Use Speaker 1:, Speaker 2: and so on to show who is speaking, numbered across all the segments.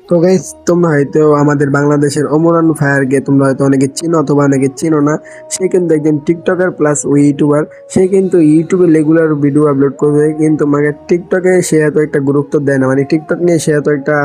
Speaker 1: তো গাইস, তোমরা হয়তো আমাদের বাংলাদেশের ওমরান ফায়ারকে তোমরা হয়তো অনেকে চিনো অথবা অনেকে চিনো না। সে কিন্তু একজন টিকটকার প্লাস ওই ইউটিউবার। সে কিন্তু ইউটিউবে রেগুলার ভিডিও আপলোড করবে, কিন্তু মানে টিকটকে সে এত একটা গুরুত্ব দেয় না। মানে টিকটক নিয়ে সে এত একটা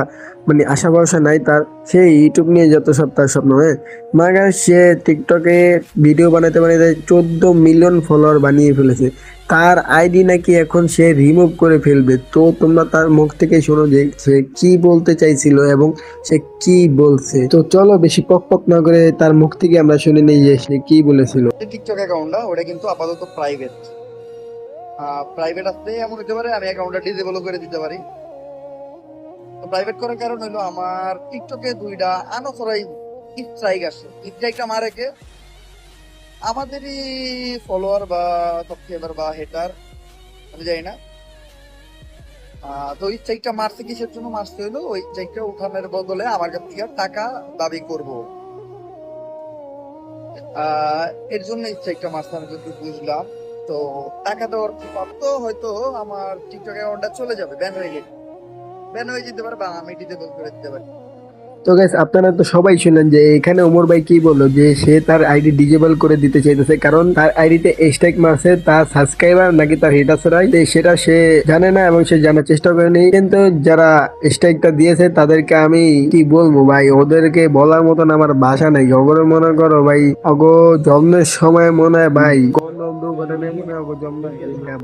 Speaker 1: মানে আশা ভরসা নাই তার। সে ইউটিউব নিয়ে যত সব তার স্বপ্ন, হ্যাঁ। মানে সে টিকটকে ভিডিও বানাতে বানাতে 14 মিলিয়ন ফলোয়ার বানিয়ে ফেলেছে। তার আইডি নাকি এখন সে রিমুভ করে ফেলবে। তো তোমরা তার মুখ থেকে শোনো যে সে কি বলতে চাইছিল এবং সে কি বলছে। তো চলো বেশি পক পক না করে তার মুখ থেকে আমরা শুনে নিই যে সে কি বলেছিল।
Speaker 2: যে টিকটক অ্যাকাউন্টটা ওটা কিন্তু আপাতত প্রাইভেট। প্রাইভেট আসলে এমন হতে পারে আমি অ্যাকাউন্টটা ডিসেবল করে দিতে পারি। তো প্রাইভেট করার কারণ হলো আমার টিকটকে দুইটা আনঅথরাইজ স্ট্রাইক আসে। স্ট্রাইকটা মারে কে? আমাদেরই ফলোয়ার বা সাবস্ক্রাইবার বা হেটার, আমি জানি না। তো ওই স্ট্রাইকটা মারছে কিসের জন্য মারছে হলো ওই স্ট্রাইকটা উঠানোর বদলে আমার কাছ থেকে টাকা দাবি করব। এর জন্য স্ট্রাইকটা মারছে আমি যদি বুঝলাম। তো টাকা দেওয়ার তো হয়তো আমার টিকটক অ্যাকাউন্টটা চলে যাবে, ব্যান হয়ে যেতে পারে বা আমি ডিসেবল করে দিতে পারি।
Speaker 1: তো গাইস, আপনারা তো সবাই শুনলেন যে এখানে ওমর ভাই কি বললো, যে সে তার আইডি ডিজেবল করে দিতে চাইতেছে কারণ তার আইডিতে স্ট্রাইক মারছে তার সাবস্ক্রাইবার নাকি তার হেটার্সরাই। সেটা সে জানে না এবং সে জানার চেষ্টা করেনি। কিন্তু যারা স্ট্রাইকটা দিয়েছে তাদেরকে আমি কি বলবো ভাই, ওদেরকে বলার মতন আমার ভাষা নাই। অগরে মনে করো ভাই, অগ জন্মের সময় মনে হয় ভাই কোন দুর্ঘটনায় মনে হয় অগ জন্মের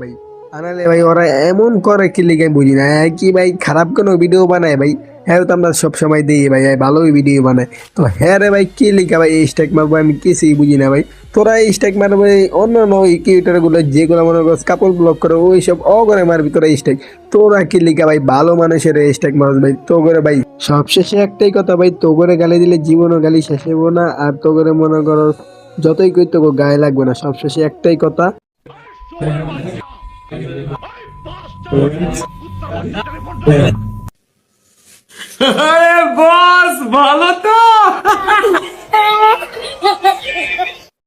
Speaker 1: ভাই আনালে ভাই ওরা এমন করে কি লিগে বুঝি না। কি ভাই খারাপ কোনো ভিডিও বানায় ভাই? হ্যাঁ, তো আমরা সব সময় দিই ভাই, ভালোই ভিডিও বানায়। তো হ্যাঁ রে ভাই, কি লিখা ভাই এই স্ট্রাইক মারবো? আমি কিছুই বুঝি না ভাই। তোরা এই স্ট্রাইক মারবে অন্য অন্য ওই ক্রিয়েটার গুলো যেগুলো মনে করো কাপড় ব্লক করে ওই সব করে মারবি তোরা স্ট্রাইক। তোরা কি লিখা ভাই ভালো মানুষের স্ট্রাইক মারস ভাই? তো করে ভাই সবশেষে একটাই কথা ভাই, তো করে গালি দিলে জীবনও গালি শেষ হবো না। আর তো করে মনে করো যতই কই তো গায়ে লাগবে না। সবশেষে একটাই কথা,
Speaker 3: আরে বস ভালো